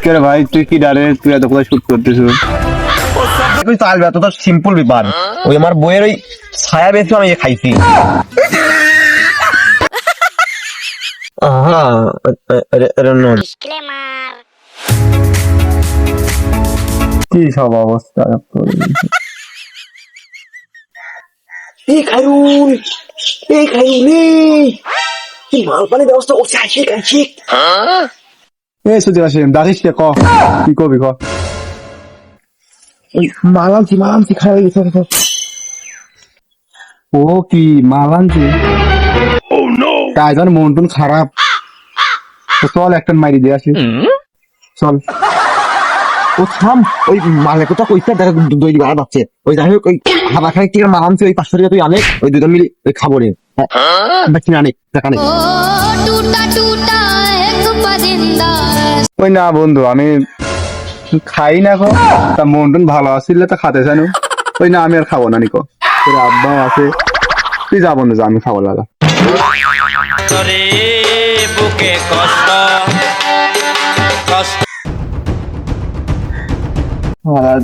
কে ভাই তুই কি ডারে তুই এত কোথায় শুট করতেছ? তুই চাল এত তো সিম্পল ব্যাপার। ওই আমার বইয়ের ওই ছায়া বেশি আমি খাইছি। কি সব অবস্থা এই খাইরুল কি মাল পানি ব্যবস্থা করছে? আইসিক এই সুযোগ আসে দাঁড়িস কে ক কি কবি ক। ওই মালামছি খাই গেছে। ও কি মালানছি কাজ জান মন টন খারাপ তো চল একটা মাইরি দিয়ে আসি চল। ও থাম, ওই মালের কথা কইতে দেখা দই বাড়া যাচ্ছে। ওই যাই হোক ওই হাবা খাই টিকার মালামছি ওই 500 টাকা তুই আনে, ওই দুজন মিলে ওই খাবো রে। বাকি আনে টাকা নেই। ওই না বন্ধু আমি খাই না কো তা মন টন ভালো আসলে তো খাতে জানো। ওই না আমি আর খাবো না নিকো, তোর আব্বা আছে তুই যা বন্ধু যা, আমি খাবো লাগা। বুকে কষ্ট কষ্ট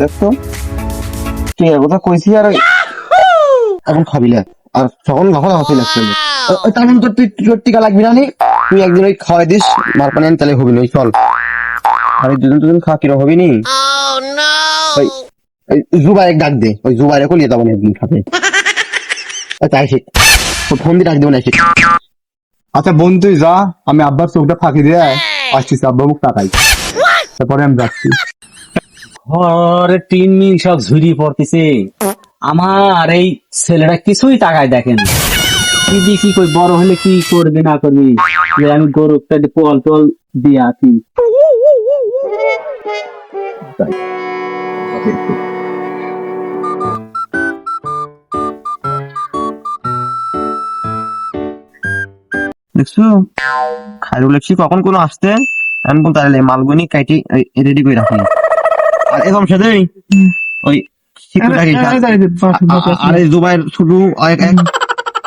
দেখতো তুই এর কথা কইছি আর এখন খাবি না। আর তখন কখন হাসি লাগছে তেমন তোর তুই তোর টিকা লাগবি না নি, তুই একদিন ওই খাওয়াই দিস মার পানি আন তাহলে হবি না। চল আরে দুজন খাওয়া কিরম হবি নি। ওই জুবাইরে ডাক দে, ওই জুবাইরে কলিয়ে যাবো না একদিন খাবে। তাই ঠিক ফোন দিয়ে ডাক দেবো না। আচ্ছা বোন তুই যা, আমি আব্বার চোখটা ফাঁকি দিয়ে আসছিস, আব্বা মুখ তাকাই তারপরে আমি যাচ্ছি। ঘরে টিন মিন সব ঝুরি পড়তেছে, আমার এই ছেলেটা কিছুই টাকায় দেখেন। কি দিয়ে কি কই বড় হলে কি করবি না করবি, যে আমি গরুটা পোল টোল দিয়ে আছি। দেখছো খাইরুল লেখছি কখন কোনো আসতে আমি বলতে পারলে মালগুনি কাইটি রেডি করে রাখি। আর এরকম সাথে ওই আরে দুবাইয়ের শুধু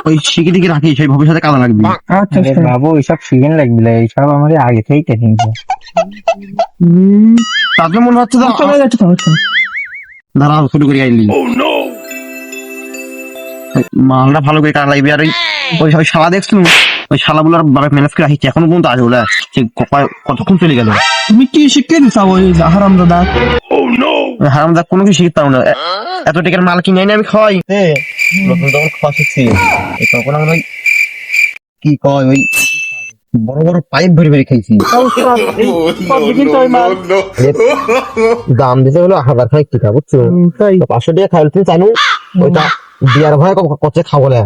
ওই শিখিটিকে রাখি, সেই ভবিষ্যতে কাজে লাগবে। বাবু এইসব শিখেন লাগবে, এইসব আমাদের আগে থেকেই ট্রেনিং। তাতে মনে হচ্ছে দাঁড়াও শুরু করে আইলি মালটা ভালো করে কাজ লাগবে। আর ওই শালা দেখছো ওই শালাগুলোর ম্যানেজ করে রাখি এখনো পর্যন্ত আসে বলে কতক্ষণ চলে গেল। তুমি কি শিখে দিছা ওই হারামদাদা? হারামদা কোনো কিছু শিখতে পারবো না, এত টাকার মাল কিনে আনি আমি খাওয়াই। নতুন তখন খাওয়া শিখছি তখন আমরা কি কয় ওই বড় বড় পাইপ ভরে ভরে খাইছি। দাম দিতে হলো 1000 টাকা টিকা বুঝছো, 500 টাকা খাইলে তুমি জানো ওইটা বিয়ার ভয় কত খাবো না।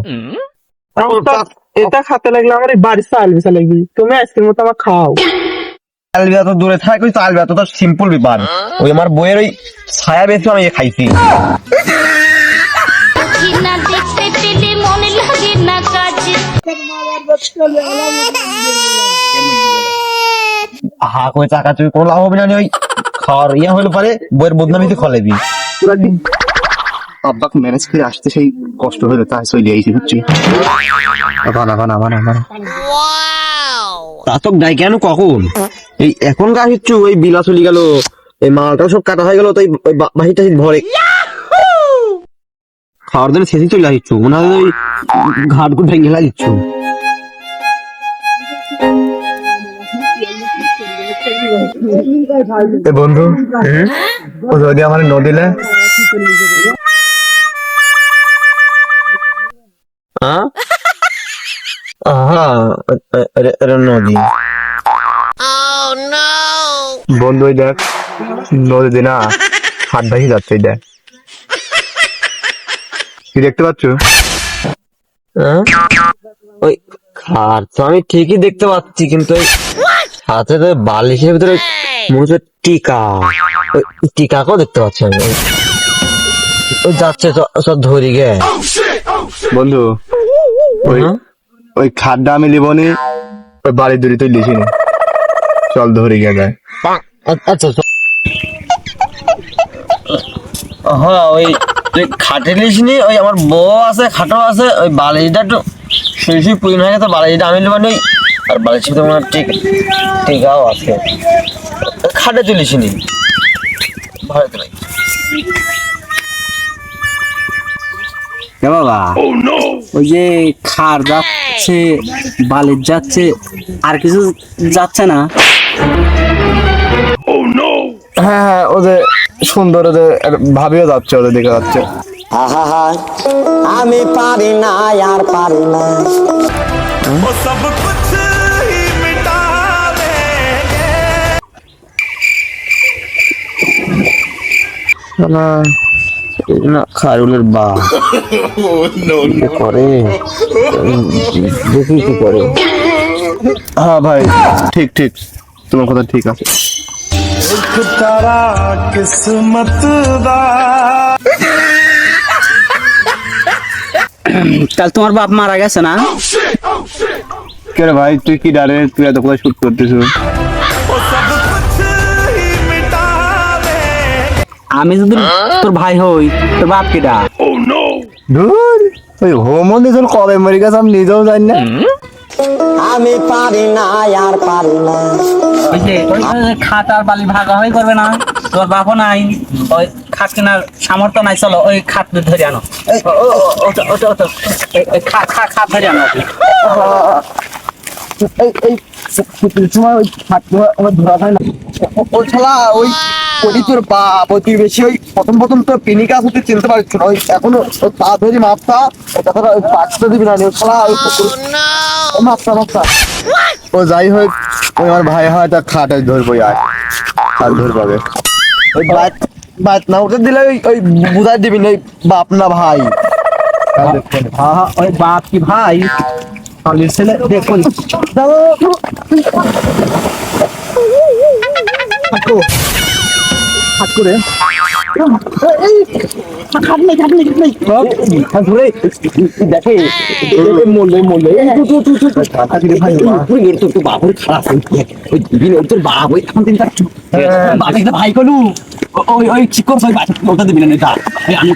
এটা খাতে লাগলে আমার বাড়ি চাল বিছা লাগবে, তুমি আজকের মতো আমার খাও। চালবিয়া তো দূরে থাক, ওই চালবিয়া তো সিম্পল ব্যাপার। ওই আমার বইয়ের ওই ছায়া বেশি আমি খাইছি। হা কই টাকা তুই কোনো লাভ হবে না, ওই খাওয়ার ইয়া হইলে পারে বইয়ের বদনামি তুই খলেবি। আব্বাকে ম্যানেজ করে আসতে সেই কষ্ট হলো, তাই চলে আইছি বুঝছি। তা তো ডাই কেন কখন এই এখন গা হিচ্ছু ওই বিলা চলে গেল, এই মালটাও সব কাটা হয়ে গেল, তো ওই বাহিরটা ভরে খাওয়ার জন্য শেষে চলে আসিচ্ছু, মনে হয় ওই ঘাট গুট ভেঙে লাগিচ্ছু। বন্ধু ও যদি আমার নদীলে নদী বন্ধু ওই দেখ নদী না হাত ভাসি যাচ্ছে, দেখ কি দেখতে পাচ্ছ? ওই খাট তো আমি ঠিকই দেখতে পাচ্ছি, কিন্তু ওই হাতে তো বালিশের ভিতরে মনে হচ্ছে টিকা, ওই টিকাকেও দেখতে পাচ্ছি আমি। ওই যাচ্ছে সব ধরি গে বন্ধু ওই ওই খাড্ডা আমি লিবনি, ওই বাড়ির দূরে তুই লিখি না, চল ধরে গিয়ে যায়। আচ্ছা হ্যাঁ ওই তুই খাটে লিস নি, ওই আমার বউ আছে খাটো আছে, ওই বালিশটা একটু শুয়ে শুয়ে পুইন হয়ে গেছে, বালিশটা আমি লিবানি, আর বালিশের ভিতরে টিকাও আছে। খাটে তুলিসনি ভয় তো নাই এ বাবা ওই যে খার যাচ্ছে বালির যাচ্ছে আর কিছু যাচ্ছে না? হ্যাঁ হ্যাঁ ও যে সুন্দর ও যে ভাবিও যাচ্ছে ওদের দিকে যাচ্ছে। আহা আমি পারি না আর পারি না না খারুলের বা করে দেখি কি করে। হ্যাঁ ভাই ঠিক ঠিক তোমার কথা ঠিক আছে। কাল তোমার বাপ মারা গেছে না? কে রে ভাই তুই কি ডারে তুই এত কোথায় শুট করতেছ? আমি যদি তোর ভাই হই তোর বাপ কিডা? ধুর ওই হোমন দিছিল কবে মরে গেছে আমি নিজেও জানি না। আমি পারি না আর পারি না ওই যে খাতার বালি ভাগাভাগি করবে না, তোর বাপও নাই, ওই খাট কেনার সামর্থ্য নাই, চলো ওই খাট ধরে আনো, খাট ধরে আনো। সময় ওই আমার ধরা হয় না ওই শালা ওই ওই তোর বাপ ওই তুই বেশি ওই প্রথম তো পিনি গাছ হতে চিনতে পারছ না ওই এখনো ওই পা ধরি মাপটা তারপরে ওই পাকতে দিবি না ওই শালা ওই মাপটা ও যাই হোক ওই আমার ভাই হয় তা খাটে ধরবো আর আর ধর পাবে। ওই বাত না উঠে দিলে ওই বুঝাই দিবি না ওই বাপ না ভাই। হ্যাঁ ওই বাপ কি ভাই শালির ছেলে দেখুন হাত করে দেখে তোর বাপ ওই এখন ভাই কলু ওই চিকন ওটা দিবি না আমি